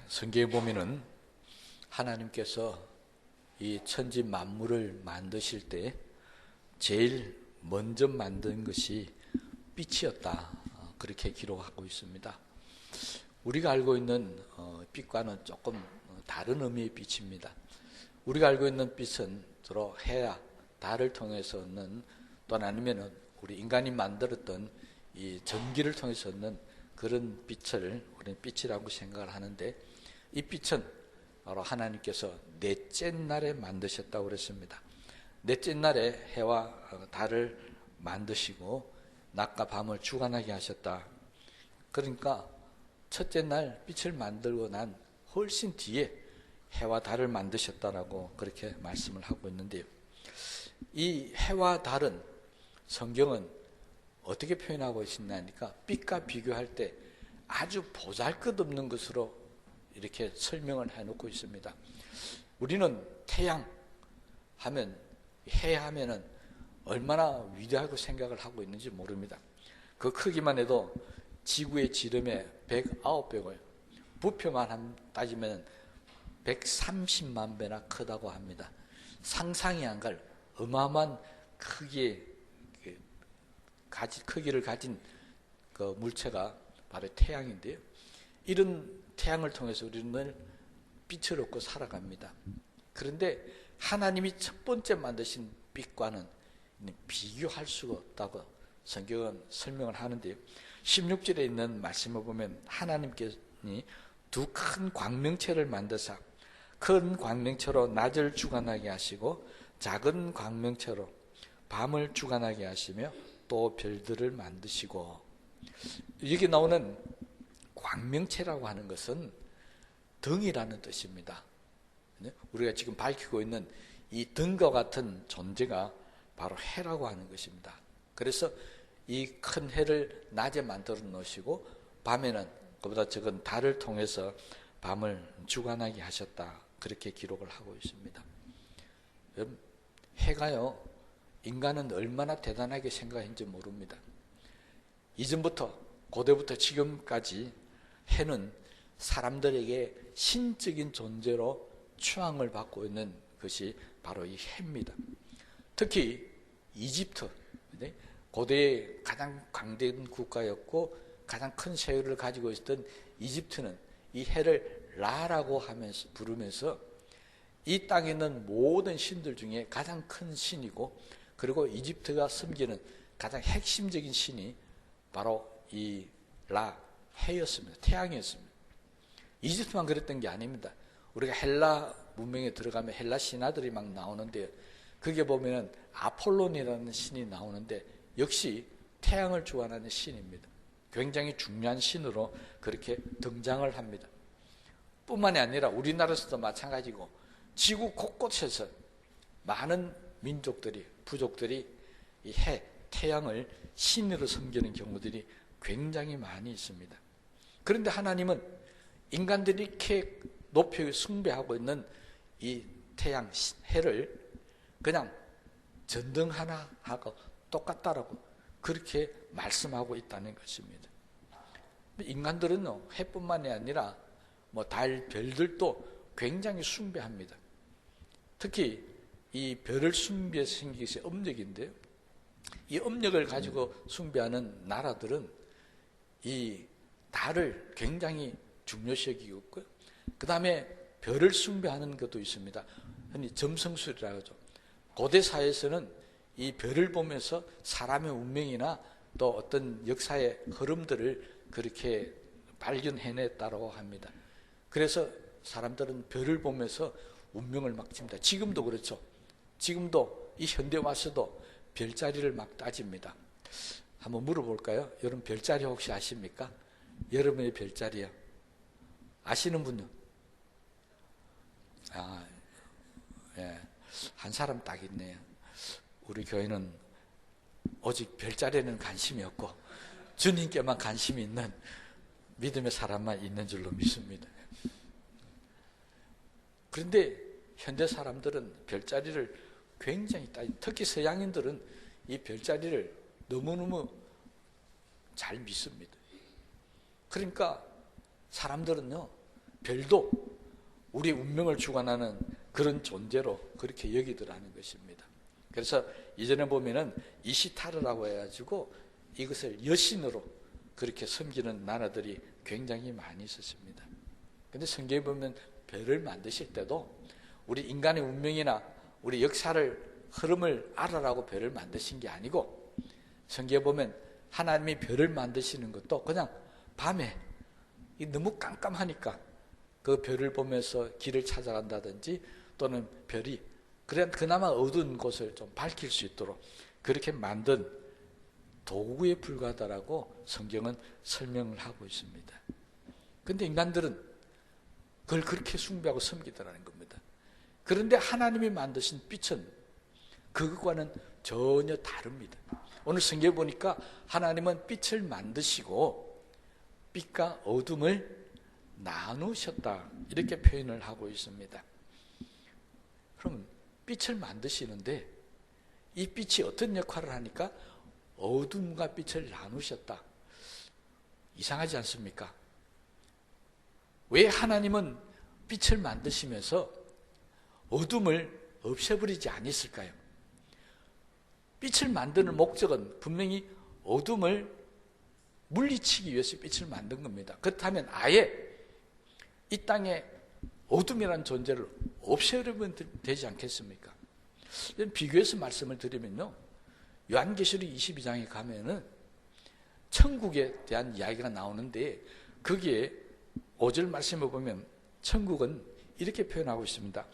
성경에 보면은 하나님께서 이 천지 만물을 만드실 때 제일 먼저 만든 것이 빛이었다, 그렇게 기록하고 있습니다. 우리가 알고 있는 빛과는 조금 다른 의미의 빛입니다. 우리가 알고 있는 빛은 주로 해와 달을 통해서 얻는, 또 아니면 우리 인간이 만들었던 이 전기를 통해서 얻는 그런 빛을 우리는 빛이라고 생각을 하는데, 이 빛은 바로 하나님께서 넷째 날에 만드셨다고 그랬습니다. 넷째 날에 해와 달을 만드시고 낮과 밤을 주관하게 하셨다. 그러니까 첫째 날 빛을 만들고 난 훨씬 뒤에 해와 달을 만드셨다라고 그렇게 말씀을 하고 있는데요. 이 해와 달은 성경은 어떻게 표현하고 있느냐니까 빛과 비교할 때 아주 보잘것없는 것으로 이렇게 설명을 해놓고 있습니다. 우리는 태양 하면, 해 하면은 얼마나 위대하고 생각을 하고 있는지 모릅니다. 그 크기만 해도 지구의 지름의 109배고요. 부피만 따지면 130만 배나 크다고 합니다. 상상이 안 갈 어마어마한 크기를 가진 그 물체가 바로 태양인데요. 이런 태양을 통해서 우리는 빛을 얻고 살아갑니다. 그런데 하나님이 첫 번째 만드신 빛과는 비교할 수가 없다고 성경은 설명을 하는데요. 16절에 있는 말씀을 보면 하나님께서 두 큰 광명체를 만드사 큰 광명체로 낮을 주관하게 하시고 작은 광명체로 밤을 주관하게 하시며 또 별들을 만드시고, 여기 나오는 광명체라고 하는 것은 등이라는 뜻입니다. 우리가 지금 밝히고 있는 이 등과 같은 존재가 바로 해라고 하는 것입니다. 그래서 이 큰 해를 낮에 만들어 놓으시고 밤에는 그보다 적은 달을 통해서 밤을 주관하게 하셨다, 그렇게 기록을 하고 있습니다. 해가요, 인간은 얼마나 대단하게 생각했는지 모릅니다. 이전부터, 고대부터 지금까지 해는 사람들에게 신적인 존재로 추앙을 받고 있는 것이 바로 이 해입니다. 특히 이집트, 고대의 가장 강대한 국가였고 가장 큰 세율을 가지고 있었던 이집트는 이 해를 라라고 하면서 부르면서 이 땅에 있는 모든 신들 중에 가장 큰 신이고, 그리고 이집트가 섬기는 가장 핵심적인 신이 바로 이 라, 해였습니다. 태양이었습니다. 이집트만 그랬던 게 아닙니다. 우리가 헬라 문명에 들어가면 헬라 신화들이 막 나오는데, 그게 보면은 아폴론이라는 신이 나오는데 역시 태양을 주관하는 신입니다. 굉장히 중요한 신으로 그렇게 등장을 합니다. 뿐만이 아니라 우리나라에서도 마찬가지고 지구 곳곳에서 많은 민족들이, 부족들이 이 해, 태양을 신으로 섬기는 경우들이 굉장히 많이 있습니다. 그런데 하나님은 인간들이 이렇게 높이 숭배하고 있는 이 태양, 해를 그냥 전등 하나 하고 똑같다라고 그렇게 말씀하고 있다는 것입니다. 인간들은 해뿐만이 아니라 달, 별들도 굉장히 숭배합니다. 특히 이 별을 숭배해서 생긴 것이 음력인데요. 이 음력을 가지고 숭배하는 나라들은 이 달을 굉장히 중요시 여기고 있고요. 그 다음에 별을 숭배하는 것도 있습니다. 흔히 점성술이라고 하죠. 고대 사회에서는 이 별을 보면서 사람의 운명이나 또 어떤 역사의 흐름들을 그렇게 발견해냈다고 합니다. 그래서 사람들은 별을 보면서 운명을 막 찝니다. 지금도 그렇죠. 지금도 이 현대 와서도 별자리를 막 따집니다. 한번 물어볼까요? 여러분 별자리 혹시 아십니까? 여러분의 별자리요? 아시는 분요? 예. 한 사람 딱 있네요. 우리 교회는 오직 별자리에는 관심이 없고 주님께만 관심이 있는 믿음의 사람만 있는 줄로 믿습니다. 그런데 현대 사람들은 별자리를 굉장히 특히 서양인들은 이 별자리를 너무너무 잘 믿습니다. 그러니까 사람들은요, 별도 우리의 운명을 주관하는 그런 존재로 그렇게 여기더라는 것입니다. 그래서 이전에 보면은 이시타르라고 해가지고 이것을 여신으로 그렇게 섬기는 나라들이 굉장히 많이 있었습니다. 근데 성경에 보면 별을 만드실 때도 우리 인간의 운명이나 우리 역사를 흐름을 알아라고 별을 만드신 게 아니고, 성경에 보면 하나님이 별을 만드시는 것도 그냥 밤에 너무 깜깜하니까 그 별을 보면서 길을 찾아간다든지, 또는 별이 그나마 어두운 곳을 좀 밝힐 수 있도록 그렇게 만든 도구에 불과하다라고 성경은 설명을 하고 있습니다. 그런데 인간들은 그걸 그렇게 숭배하고 섬기더라는 겁니다. 그런데 하나님이 만드신 빛은 그것과는 전혀 다릅니다. 오늘 성경에 보니까 하나님은 빛을 만드시고 빛과 어둠을 나누셨다, 이렇게 표현을 하고 있습니다. 그럼 빛을 만드시는데 이 빛이 어떤 역할을 하니까 어둠과 빛을 나누셨다. 이상하지 않습니까? 왜 하나님은 빛을 만드시면서 어둠을 없애버리지 않았을까요? 빛을 만드는 목적은 분명히 어둠을 물리치기 위해서 빛을 만든 겁니다. 그렇다면 아예 이 땅에 어둠이라는 존재를 없애려면 되지 않겠습니까? 비교해서 말씀을 드리면요, 요한계시록 22장에 가면은 천국에 대한 이야기가 나오는데, 거기에 5절 말씀을 보면 천국은 이렇게 표현하고 있습니다.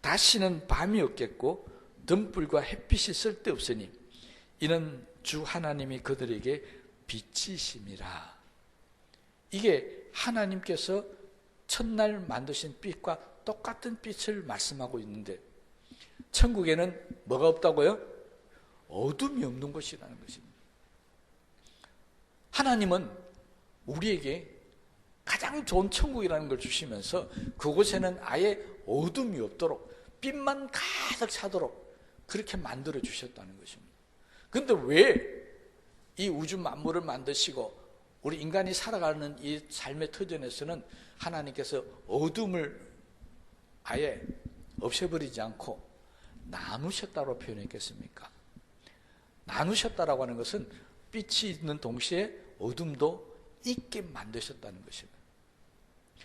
다시는 밤이 없겠고 등불과 햇빛이 쓸데없으니 이는 주 하나님이 그들에게 빛이심이라. 이게 하나님께서 첫날 만드신 빛과 똑같은 빛을 말씀하고 있는데, 천국에는 뭐가 없다고요? 어둠이 없는 것이라는 것입니다. 하나님은 우리에게 가장 좋은 천국이라는 걸 주시면서 그곳에는 아예 어둠이 없도록 빛만 가득 차도록 그렇게 만들어 주셨다는 것입니다. 그런데 왜 이 우주 만물을 만드시고 우리 인간이 살아가는 이 삶의 터전에서는 하나님께서 어둠을 아예 없애버리지 않고 나누셨다고 표현했겠습니까? 나누셨다라고 하는 것은 빛이 있는 동시에 어둠도 있게 만드셨다는 것입니다.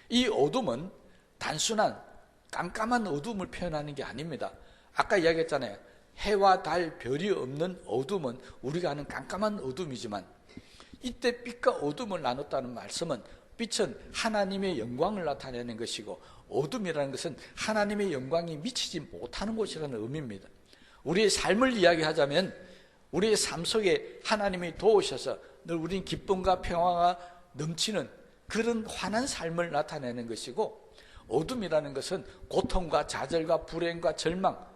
이 어둠은 단순한 깜깜한 어둠을 표현하는 게 아닙니다. 아까 이야기했잖아요. 해와 달, 별이 없는 어둠은 우리가 아는 깜깜한 어둠이지만, 이때 빛과 어둠을 나눴다는 말씀은 빛은 하나님의 영광을 나타내는 것이고 어둠이라는 것은 하나님의 영광이 미치지 못하는 곳이라는 의미입니다. 우리의 삶을 이야기하자면 우리의 삶 속에 하나님이 도우셔서 늘 우리는 기쁨과 평화가 넘치는 그런 환한 삶을 나타내는 것이고, 어둠이라는 것은 고통과 좌절과 불행과 절망,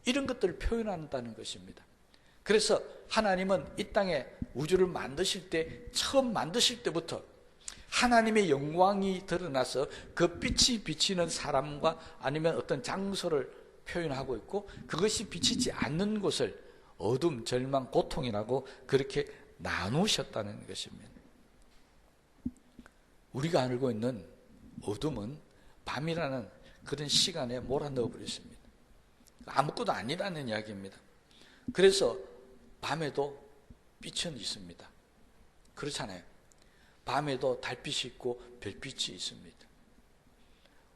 이런 것들을 표현한다는 것입니다. 그래서 하나님은 이 땅에 우주를 만드실 때, 처음 만드실 때부터 하나님의 영광이 드러나서 그 빛이 비치는 사람과 아니면 어떤 장소를 표현하고 있고, 그것이 비치지 않는 곳을 어둠, 절망, 고통이라고 그렇게 나누셨다는 것입니다. 우리가 알고 있는 어둠은 밤이라는 그런 시간에 몰아넣어 버렸습니다. 아무것도 아니라는 이야기입니다. 그래서 밤에도 빛은 있습니다. 그렇잖아요. 밤에도 달빛이 있고 별빛이 있습니다.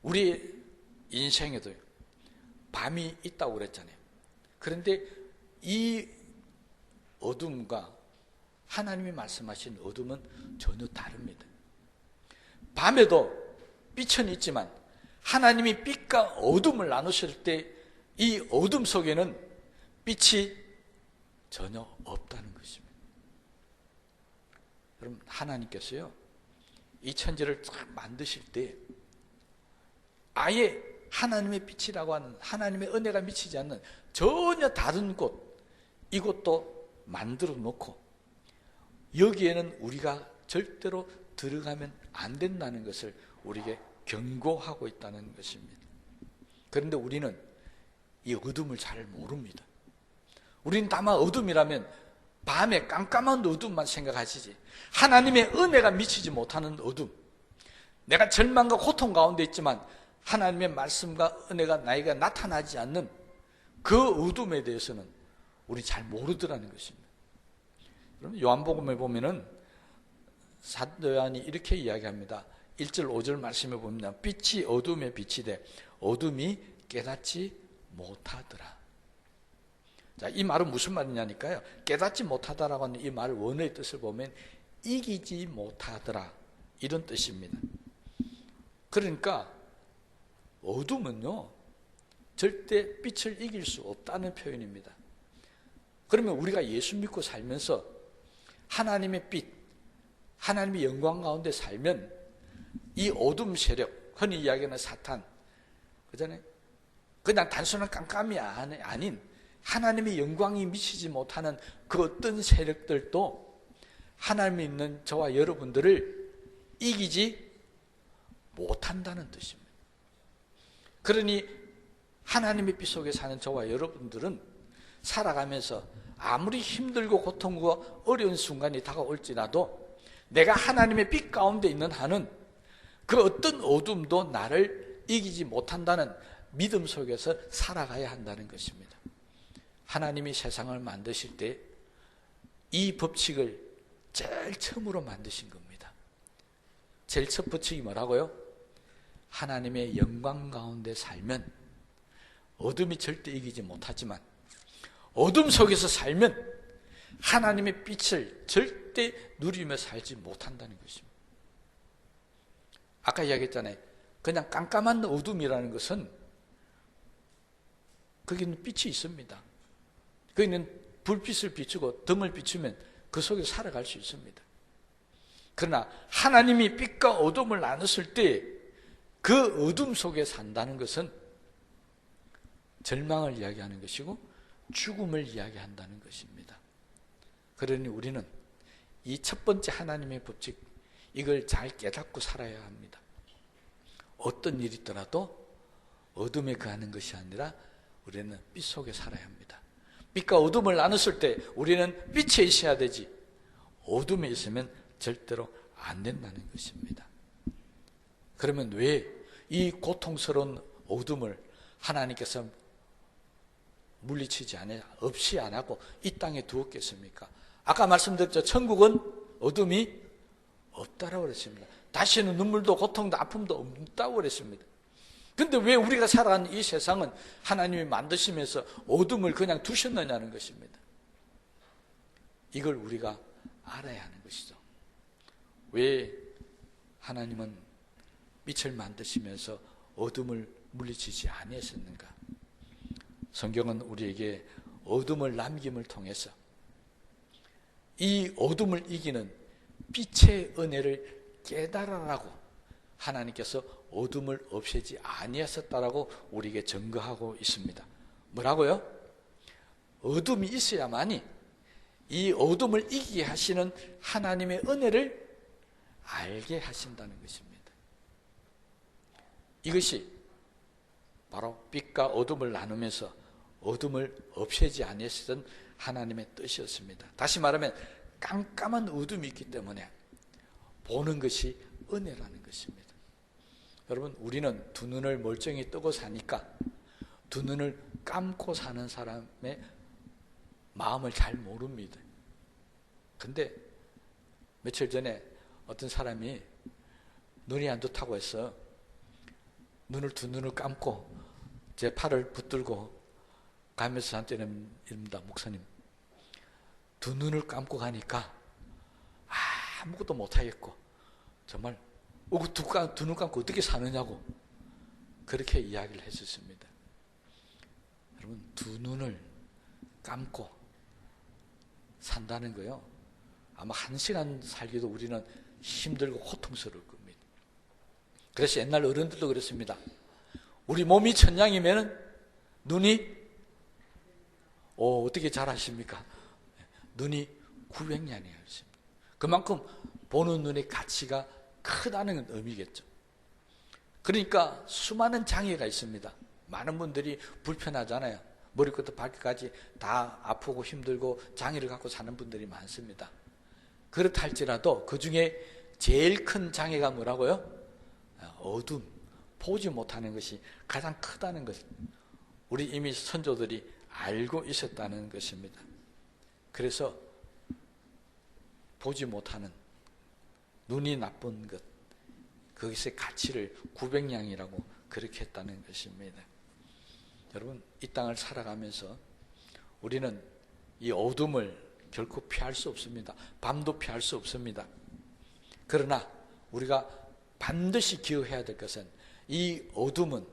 우리 인생에도요, 밤이 있다고 그랬잖아요. 그런데 이 어둠과 하나님이 말씀하신 어둠은 전혀 다릅니다. 밤에도 빛은 있지만 하나님이 빛과 어둠을 나누실 때 이 어둠 속에는 빛이 전혀 없다는 것입니다. 여러분, 하나님께서요, 이 천지를 쫙 만드실 때 아예 하나님의 빛이라고 하는, 하나님의 은혜가 미치지 않는 전혀 다른 곳, 이곳도 만들어 놓고 여기에는 우리가 절대로 들어가면 안 된다는 것을 우리에게 경고하고 있다는 것입니다. 그런데 우리는 이 어둠을 잘 모릅니다. 우리는 다만 어둠이라면 밤에 깜깜한 어둠만 생각하시지, 하나님의 은혜가 미치지 못하는 어둠, 내가 절망과 고통 가운데 있지만 하나님의 말씀과 은혜가 나에게 나타나지 않는 그 어둠에 대해서는 우리 잘 모르더라는 것입니다. 그러면 요한복음에 보면은 사도 요한이 이렇게 이야기합니다. 1절 5절 말씀에 보면 빛이 어둠에 빛이 돼 어둠이 깨닫지 못하더라. 자, 이 말은 무슨 말이냐니까요. 깨닫지 못하다라고 하는 이 말 원어의 뜻을 보면 이기지 못하더라 이런 뜻입니다. 그러니까 어둠은요 절대 빛을 이길 수 없다는 표현입니다. 그러면 우리가 예수 믿고 살면서 하나님의 빛, 하나님의 영광 가운데 살면 이 어둠 세력, 흔히 이야기하는 사탄, 그잖아요. 그냥 단순한 깜깜이 아닌 하나님의 영광이 미치지 못하는 그 어떤 세력들도 하나님이 있는 저와 여러분들을 이기지 못한다는 뜻입니다. 그러니 하나님의 빛 속에 사는 저와 여러분들은 살아가면서 아무리 힘들고 고통과 어려운 순간이 다가올지라도 내가 하나님의 빛 가운데 있는 한은 그 어떤 어둠도 나를 이기지 못한다는 믿음 속에서 살아가야 한다는 것입니다. 하나님이 세상을 만드실 때 이 법칙을 제일 처음으로 만드신 겁니다. 제일 첫 법칙이 뭐라고요? 하나님의 영광 가운데 살면 어둠이 절대 이기지 못하지만 어둠 속에서 살면 하나님의 빛을 절대 누리며 살지 못한다는 것입니다. 아까 이야기했잖아요. 그냥 깜깜한 어둠이라는 것은 거기는 빛이 있습니다. 거기는 불빛을 비추고 덤을 비추면 그 속에 살아갈 수 있습니다. 그러나 하나님이 빛과 어둠을 나눴을 때 그 어둠 속에 산다는 것은 절망을 이야기하는 것이고 죽음을 이야기한다는 것입니다. 그러니 우리는 이 첫 번째 하나님의 법칙, 이걸 잘 깨닫고 살아야 합니다. 어떤 일이 있더라도 어둠에 거하는 것이 아니라 우리는 빛 속에 살아야 합니다. 빛과 어둠을 나눴을 때 우리는 빛에 있어야 되지 어둠에 있으면 절대로 안 된다는 것입니다. 그러면 왜 이 고통스러운 어둠을 하나님께서 물리치지 않아 없이 안 하고 이 땅에 두었겠습니까? 아까 말씀드렸죠. 천국은 어둠이 없다라고 그랬습니다. 다시는 눈물도 고통도 아픔도 없다고 그랬습니다. 근데 왜 우리가 살아가는 이 세상은 하나님이 만드시면서 어둠을 그냥 두셨느냐는 것입니다. 이걸 우리가 알아야 하는 것이죠. 왜 하나님은 빛을 만드시면서 어둠을 물리치지 아니하셨는가? 성경은 우리에게 어둠을 남김을 통해서 이 어둠을 이기는 빛의 은혜를 깨달아라고 하나님께서 어둠을 없애지 아니하셨다라고 우리에게 증거하고 있습니다. 뭐라고요? 어둠이 있어야만이 이 어둠을 이기게 하시는 하나님의 은혜를 알게 하신다는 것입니다. 이것이 바로 빛과 어둠을 나누면서 어둠을 없애지 아니하시던 하나님의 뜻이었습니다. 다시 말하면 깜깜한 어둠이 있기 때문에 보는 것이 은혜라는 것입니다. 여러분, 우리는 두 눈을 멀쩡히 뜨고 사니까 두 눈을 감고 사는 사람의 마음을 잘 모릅니다. 근데 며칠 전에 어떤 사람이 눈이 안 좋다고 해서 두 눈을 감고 제 팔을 붙들고 가면서 저한테는 이럽니다. 목사님, 두 눈을 감고 가니까 아무것도 못하겠고 정말 두 눈 감고 어떻게 사느냐고 그렇게 이야기를 했었습니다. 여러분, 두 눈을 감고 산다는 거요, 아마 1시간 살기도 우리는 힘들고 고통스러울 겁니다. 그래서 옛날 어른들도 그랬습니다. 우리 몸이 천냥이면 눈이 어떻게 잘 아십니까? 눈이 900냥이에요. 그만큼 보는 눈의 가치가 크다는 의미겠죠. 그러니까 수많은 장애가 있습니다. 많은 분들이 불편하잖아요. 머리부터 발끝까지 다 아프고 힘들고 장애를 갖고 사는 분들이 많습니다. 그렇다 할지라도 그 중에 제일 큰 장애가 뭐라고요? 어둠, 보지 못하는 것이 가장 크다는 것, 우리 이미 선조들이 알고 있었다는 것입니다. 그래서 보지 못하는 눈이 나쁜 것, 그것의 가치를 900냥이라고 그렇게 했다는 것입니다. 여러분, 이 땅을 살아가면서 우리는 이 어둠을 결코 피할 수 없습니다. 밤도 피할 수 없습니다. 그러나 우리가 반드시 기억해야 될 것은 이 어둠은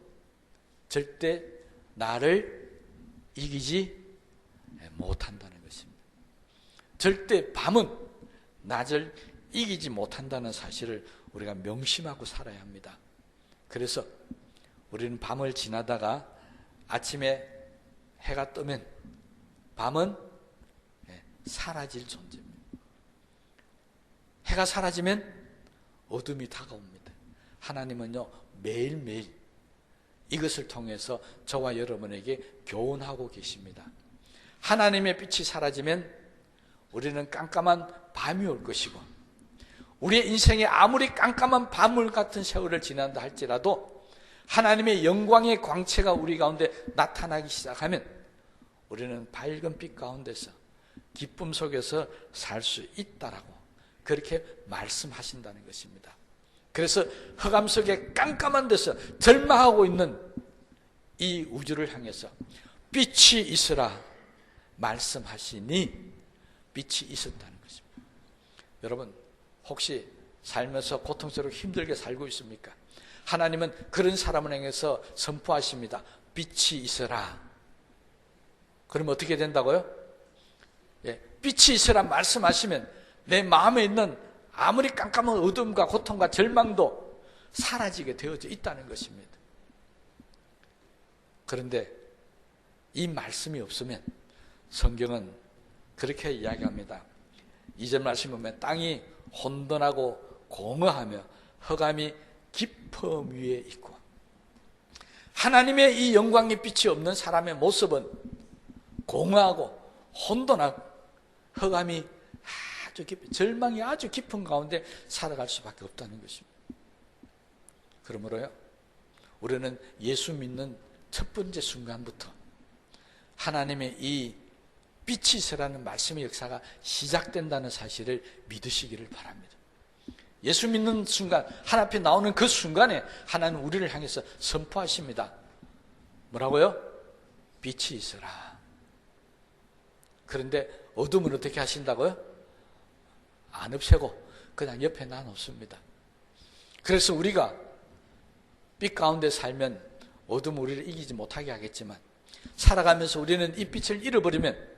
절대 나를 이기지 못한다는 것입니다. 절대 밤은 낮을 이기지 못한다는 사실을 우리가 명심하고 살아야 합니다. 그래서 우리는 밤을 지나다가 아침에 해가 뜨면 밤은 사라질 존재입니다. 해가 사라지면 어둠이 다가옵니다. 하나님은요, 매일매일 이것을 통해서 저와 여러분에게 교훈하고 계십니다. 하나님의 빛이 사라지면 우리는 깜깜한 밤이 올 것이고, 우리의 인생에 아무리 깜깜한 밤물 같은 세월을 지난다 할지라도 하나님의 영광의 광채가 우리 가운데 나타나기 시작하면 우리는 밝은 빛 가운데서 기쁨 속에서 살 수 있다라고 그렇게 말씀하신다는 것입니다. 그래서 흑암 속에 깜깜한 데서 절망하고 있는 이 우주를 향해서 빛이 있으라 말씀하시니 빛이 있었다는 것입니다. 여러분, 혹시 살면서 고통스럽고 힘들게 살고 있습니까? 하나님은 그런 사람을 향해서 선포하십니다. 빛이 있으라. 그럼 어떻게 된다고요? 빛이 있으라 말씀하시면 내 마음에 있는 아무리 깜깜한 어둠과 고통과 절망도 사라지게 되어져 있다는 것입니다. 그런데 이 말씀이 없으면 성경은 그렇게 이야기합니다. 2절 말씀 보면 땅이 혼돈하고 공허하며 흑암이 깊음 위에 있고, 하나님의 이 영광의 빛이 없는 사람의 모습은 공허하고 혼돈하고 흑암이 아주 깊은, 절망이 아주 깊은 가운데 살아갈 수밖에 없다는 것입니다. 그러므로요, 우리는 예수 믿는 첫 번째 순간부터 하나님의 이 빛이 있으라는 말씀의 역사가 시작된다는 사실을 믿으시기를 바랍니다. 예수 믿는 순간, 하나님 앞에 나오는 그 순간에 하나님은 우리를 향해서 선포하십니다. 뭐라고요? 빛이 있으라. 그런데 어둠은 어떻게 하신다고요? 안 없애고 그냥 옆에 놔놓습니다. 그래서 우리가 빛 가운데 살면 어둠은 우리를 이기지 못하게 하겠지만, 살아가면서 우리는 이 빛을 잃어버리면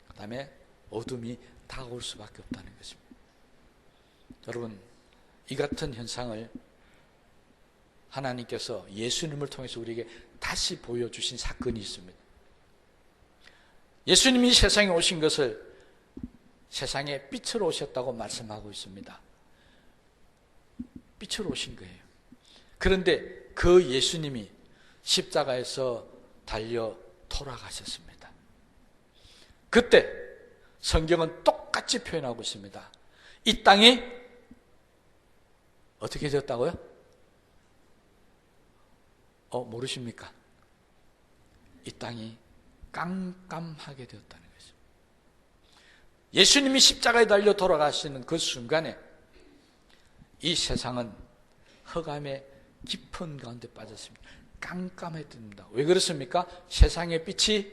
그 다음에 어둠이 다가올 수밖에 없다는 것입니다. 여러분, 이 같은 현상을 하나님께서 예수님을 통해서 우리에게 다시 보여주신 사건이 있습니다. 예수님이 세상에 오신 것을 세상에 빛으로 오셨다고 말씀하고 있습니다. 빛으로 오신 거예요. 그런데 그 예수님이 십자가에서 달려 돌아가셨습니다. 그때 성경은 똑같이 표현하고 있습니다. 이 땅이 어떻게 되었다고요? 모르십니까? 이 땅이 깜깜하게 되었다는 것입니다. 예수님이 십자가에 달려 돌아가시는 그 순간에 이 세상은 흑암의 깊은 가운데 빠졌습니다. 깜깜해집니다. 왜 그렇습니까? 세상의 빛이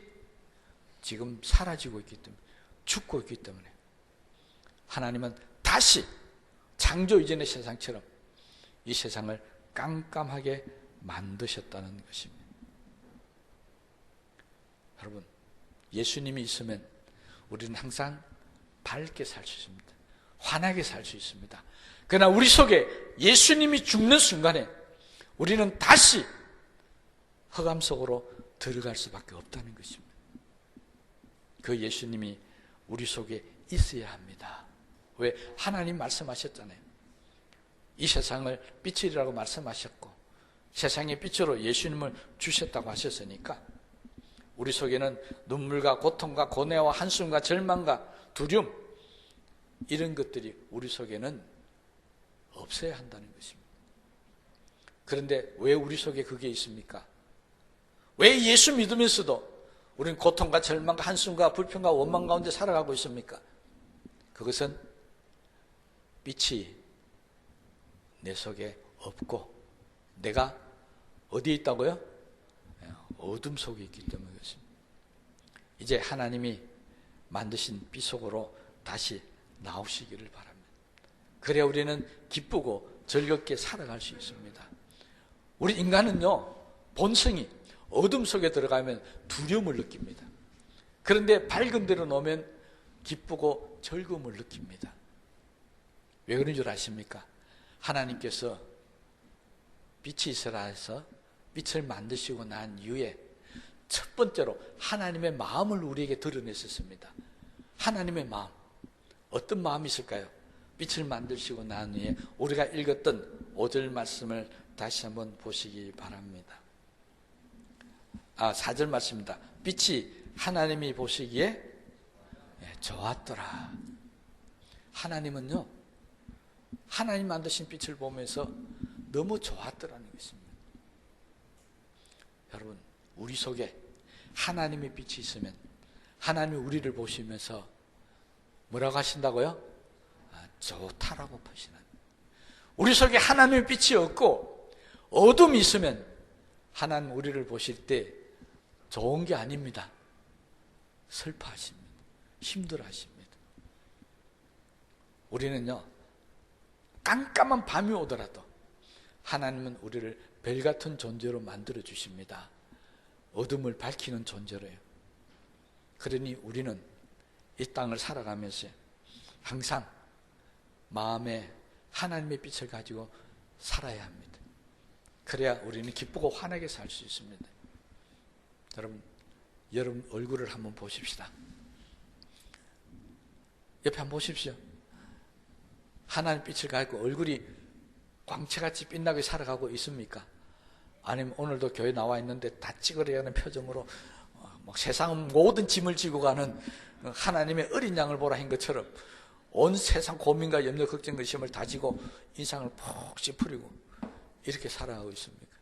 지금 사라지고 있기 때문에, 죽고 있기 때문에 하나님은 다시 창조 이전의 세상처럼 이 세상을 깜깜하게 만드셨다는 것입니다. 여러분, 예수님이 있으면 우리는 항상 밝게 살 수 있습니다. 환하게 살 수 있습니다. 그러나 우리 속에 예수님이 죽는 순간에 우리는 다시 흑암 속으로 들어갈 수밖에 없다는 것입니다. 그 예수님이 우리 속에 있어야 합니다. 왜? 하나님 말씀하셨잖아요. 이 세상을 빛이라고 말씀하셨고 세상의 빛으로 예수님을 주셨다고 하셨으니까 우리 속에는 눈물과 고통과 고뇌와 한숨과 절망과 두려움, 이런 것들이 우리 속에는 없어야 한다는 것입니다. 그런데 왜 우리 속에 그게 있습니까? 왜 예수 믿으면서도 우리는 고통과 절망과 한숨과 불평과 원망 가운데 살아가고 있습니까? 그것은 빛이 내 속에 없고 내가 어디에 있다고요? 어둠 속에 있기 때문에 그렇습니다. 이제 하나님이 만드신 빛 속으로 다시 나오시기를 바랍니다. 그래야 우리는 기쁘고 즐겁게 살아갈 수 있습니다. 우리 인간은요, 본성이 어둠 속에 들어가면 두려움을 느낍니다. 그런데 밝은 데로 놓으면 기쁘고 즐거움을 느낍니다. 왜 그런 줄 아십니까? 하나님께서 빛이 있으라 해서 빛을 만드시고 난 이후에 첫 번째로 하나님의 마음을 우리에게 드러냈었습니다. 하나님의 마음, 어떤 마음이 있을까요? 빛을 만드시고 난 후에 우리가 읽었던 5절 말씀을 다시 한번 보시기 바랍니다. 4절 말씀입니다. 빛이 하나님이 보시기에 좋았더라. 하나님은요, 하나님 만드신 빛을 보면서 너무 좋았더라는 것입니다. 여러분, 우리 속에 하나님의 빛이 있으면 하나님이 우리를 보시면서 뭐라고 하신다고요? 좋다라고 하시는. 우리 속에 하나님의 빛이 없고 어둠이 있으면 하나님 우리를 보실 때 좋은 게 아닙니다. 슬퍼하십니다. 힘들어하십니다. 우리는요, 깜깜한 밤이 오더라도 하나님은 우리를 별 같은 존재로 만들어 주십니다. 어둠을 밝히는 존재로요. 그러니 우리는 이 땅을 살아가면서 항상 마음에 하나님의 빛을 가지고 살아야 합니다. 그래야 우리는 기쁘고 환하게 살 수 있습니다. 여러분 얼굴을 한번 보십시다. 옆에 한번 보십시오. 하나님 빛을 가지고 얼굴이 광채같이 빛나게 살아가고 있습니까? 아니면 오늘도 교회 나와 있는데 다 찌그러야 하는 표정으로 세상 모든 짐을 지고 가는 하나님의 어린 양을 보라 한 것처럼 온 세상 고민과 염려, 걱정, 의심을 다 지고 인상을 푹 찌푸리고 이렇게 살아가고 있습니까?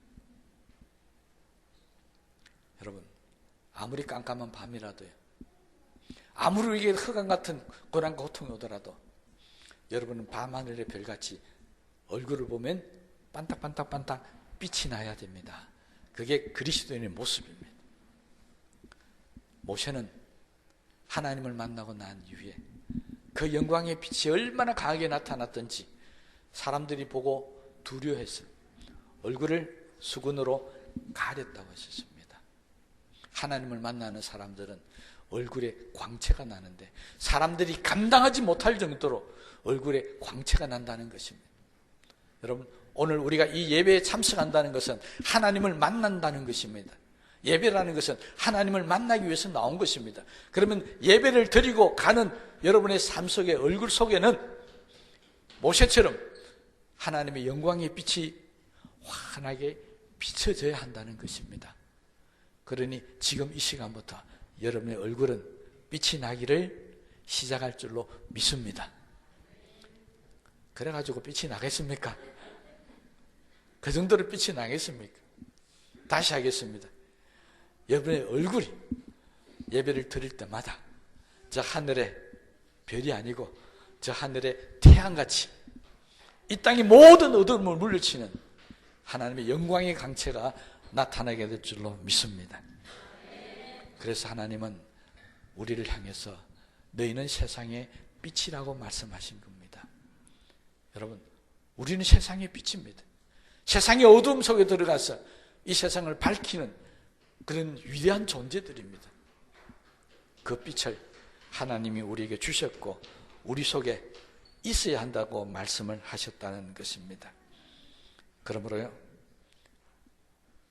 여러분, 아무리 깜깜한 밤이라도요, 아무리 우리에게 흑암 같은 고난과 고통이 오더라도 여러분은 밤하늘의 별같이 얼굴을 보면 반딱반딱반딱 빛이 나야 됩니다. 그게 그리스도인의 모습입니다. 모세는 하나님을 만나고 난 이후에 그 영광의 빛이 얼마나 강하게 나타났던지 사람들이 보고 두려워해서 얼굴을 수건으로 가렸다고 했었습니다. 하나님을 만나는 사람들은 얼굴에 광채가 나는데 사람들이 감당하지 못할 정도로 얼굴에 광채가 난다는 것입니다. 여러분, 오늘 우리가 이 예배에 참석한다는 것은 하나님을 만난다는 것입니다. 예배라는 것은 하나님을 만나기 위해서 나온 것입니다. 그러면 예배를 드리고 가는 여러분의 삶 속에 얼굴 속에는 모세처럼 하나님의 영광의 빛이 환하게 비춰져야 한다는 것입니다. 그러니 지금 이 시간부터 여러분의 얼굴은 빛이 나기를 시작할 줄로 믿습니다. 그래가지고 빛이 나겠습니까? 그 정도로 빛이 나겠습니까? 다시 하겠습니다. 여러분의 얼굴이 예배를 드릴 때마다 저 하늘의 별이 아니고 저 하늘의 태양같이 이 땅의 모든 어둠을 물리치는 하나님의 영광의 강체가 나타나게 될 줄로 믿습니다. 그래서 하나님은 우리를 향해서 너희는 세상의 빛이라고 말씀하신 겁니다. 여러분, 우리는 세상의 빛입니다. 세상의 어둠 속에 들어가서 이 세상을 밝히는 그런 위대한 존재들입니다. 그 빛을 하나님이 우리에게 주셨고 우리 속에 있어야 한다고 말씀을 하셨다는 것입니다. 그러므로요,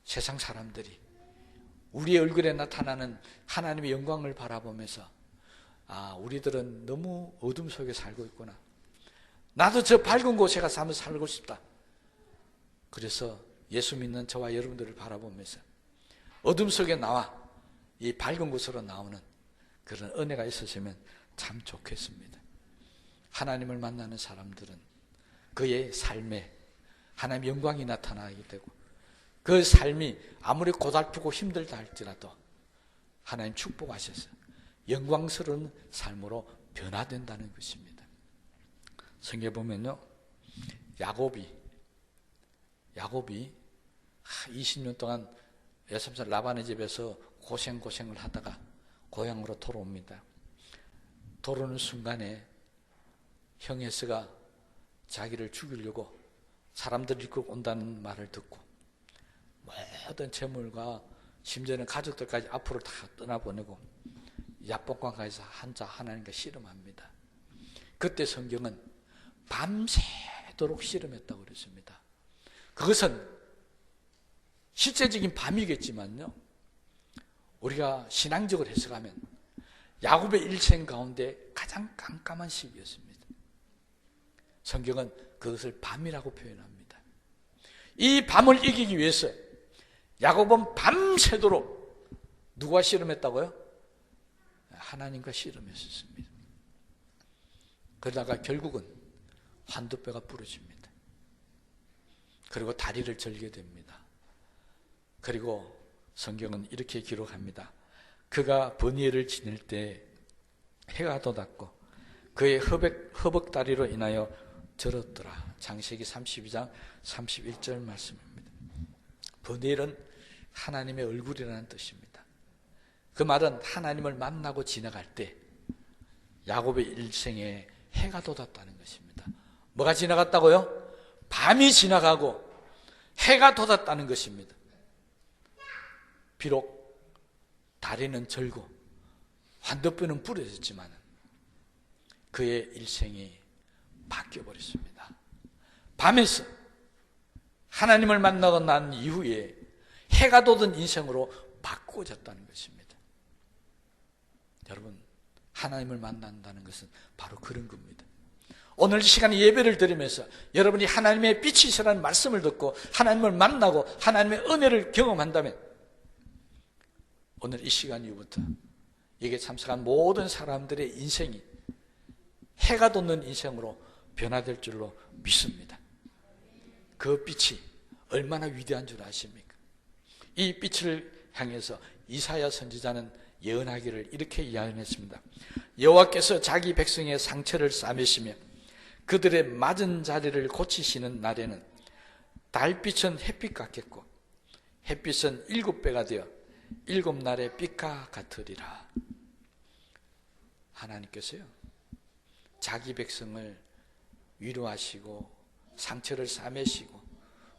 세상 사람들이 우리의 얼굴에 나타나는 하나님의 영광을 바라보면서 우리들은 너무 어둠 속에 살고 있구나. 나도 저 밝은 곳에 가서 한번 살고 싶다. 그래서 예수 믿는 저와 여러분들을 바라보면서 어둠 속에 나와 이 밝은 곳으로 나오는 그런 은혜가 있으시면 참 좋겠습니다. 하나님을 만나는 사람들은 그의 삶에 하나님의 영광이 나타나게 되고 그 삶이 아무리 고달프고 힘들다 할지라도 하나님 축복하셔서 영광스러운 삶으로 변화된다는 것입니다. 성경에 보면요, 야곱이 20년 동안 여삼살 라반의 집에서 고생을 하다가 고향으로 돌아옵니다. 돌아오는 순간에 형 에서가 자기를 죽이려고 사람들이 이끌고 온다는 말을 듣고 모든 재물과 심지어는 가족들까지 앞으로 다 떠나보내고 야복강 가서 한자 하나님과 씨름합니다. 그때 성경은 밤새도록 씨름했다고 그랬습니다. 그것은 실제적인 밤이겠지만요, 우리가 신앙적으로 해석하면 야곱의 일생 가운데 가장 깜깜한 시기였습니다. 성경은 그것을 밤이라고 표현합니다. 이 밤을 이기기 위해서 야곱은 밤새도록 누구와 씨름했다고요? 하나님과 씨름했었습니다. 그러다가 결국은 환두뼈가 부러집니다. 그리고 다리를 절게 됩니다. 그리고 성경은 이렇게 기록합니다. 그가 버니엘을 지낼 때 해가 돋았고 그의 허벅다리로 인하여 절었더라. 창세기 32장 31절 말씀입니다. 버니엘은 하나님의 얼굴이라는 뜻입니다. 그 말은 하나님을 만나고 지나갈 때 야곱의 일생에 해가 돋았다는 것입니다. 뭐가 지나갔다고요? 밤이 지나가고 해가 돋았다는 것입니다. 비록 다리는 절고 환두뼈는 부러졌지만 그의 일생이 바뀌어버렸습니다. 밤에서 하나님을 만나고 난 이후에 해가 돋은 인생으로 바꾸어졌다는 것입니다. 여러분, 하나님을 만난다는 것은 바로 그런 겁니다. 오늘 이 시간에 예배를 드리면서 여러분이 하나님의 빛이시라는 말씀을 듣고 하나님을 만나고 하나님의 은혜를 경험한다면 오늘 이 시간 이후부터 여기에 참석한 모든 사람들의 인생이 해가 돋는 인생으로 변화될 줄로 믿습니다. 그 빛이 얼마나 위대한 줄 아십니까? 이 빛을 향해서 이사야 선지자는 예언하기를 이렇게 예언했습니다. 여호와께서 자기 백성의 상처를 싸매시며 그들의 맞은 자리를 고치시는 날에는 달빛은 햇빛 같겠고 햇빛은 7배가 되어 7날의 빛과 같으리라. 하나님께서요, 자기 백성을 위로하시고 상처를 싸매시고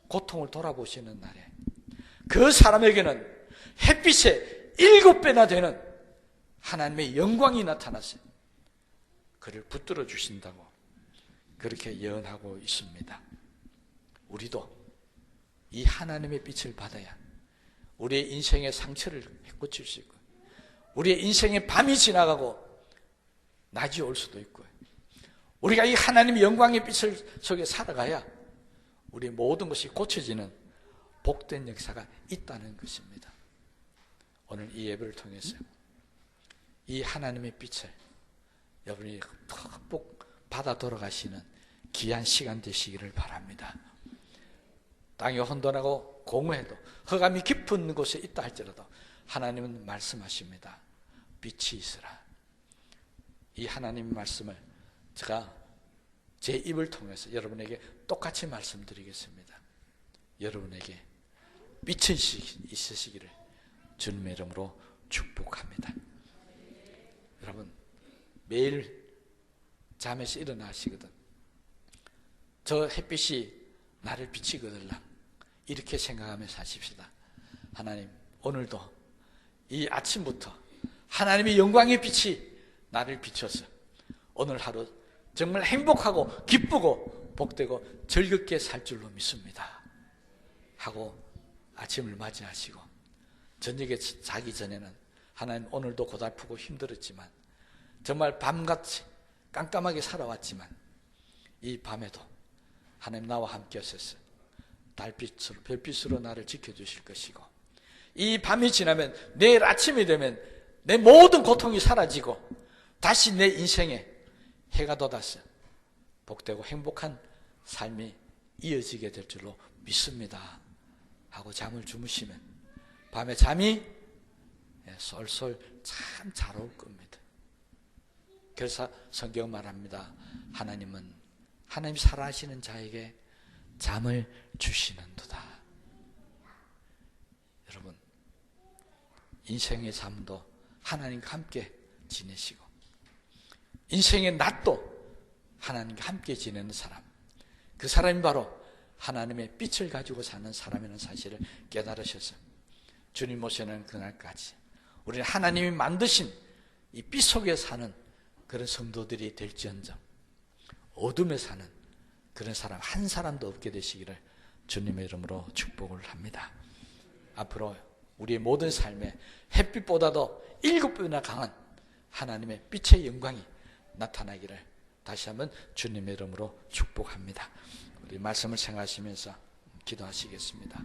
고통을 돌아보시는 날에 그 사람에게는 햇빛의 7배나 되는 하나님의 영광이 나타나서 그를 붙들어 주신다고 그렇게 예언하고 있습니다. 우리도 이 하나님의 빛을 받아야 우리의 인생의 상처를 고칠 수 있고 우리의 인생의 밤이 지나가고 낮이 올 수도 있고 우리가 이 하나님의 영광의 빛을 속에 살아가야 우리의 모든 것이 고쳐지는 복된 역사가 있다는 것입니다. 오늘 이 예배를 통해서 이 하나님의 빛을 여러분이 푹 받아 돌아가시는 귀한 시간 되시기를 바랍니다. 땅이 혼돈하고 공허해도 흑암이 깊은 곳에 있다 할지라도 하나님은 말씀하십니다. 빛이 있으라. 이 하나님의 말씀을 제가 제 입을 통해서 여러분에게 똑같이 말씀드리겠습니다. 여러분에게 빛이 있으시기를 주님의 이름으로 축복합니다. 여러분, 매일 잠에서 일어나시거든 저 햇빛이 나를 비치거들라 이렇게 생각하며 사십시다. 하나님, 오늘도 이 아침부터 하나님의 영광의 빛이 나를 비춰서 오늘 하루 정말 행복하고 기쁘고 복되고 즐겁게 살 줄로 믿습니다 하고 아침을 맞이하시고 저녁에 자기 전에는 하나님, 오늘도 고달프고 힘들었지만 정말 밤같이 깜깜하게 살아왔지만 이 밤에도 하나님 나와 함께 하셔서 달빛으로 별빛으로 나를 지켜주실 것이고 이 밤이 지나면 내일 아침이 되면 내 모든 고통이 사라지고 다시 내 인생에 해가 돋아서 복되고 행복한 삶이 이어지게 될 줄로 믿습니다 하고 잠을 주무시면 밤에 잠이 솔솔 참 잘 올 겁니다. 그래서 성경 말합니다. 하나님이 사랑하시는 자에게 잠을 주시는도다. 여러분, 인생의 잠도 하나님과 함께 지내시고 인생의 낮도 하나님과 함께 지내는 사람, 그 사람이 바로 하나님의 빛을 가지고 사는 사람이라는 사실을 깨달으셔서 주님 오시는 그날까지 우리는 하나님이 만드신 이 빛 속에 사는 그런 성도들이 될지언정 어둠에 사는 그런 사람 한 사람도 없게 되시기를 주님의 이름으로 축복을 합니다. 앞으로 우리의 모든 삶에 햇빛보다도 7배나 강한 하나님의 빛의 영광이 나타나기를 다시 한번 주님의 이름으로 축복합니다. 우리 말씀을 생각하시면서 기도하시겠습니다.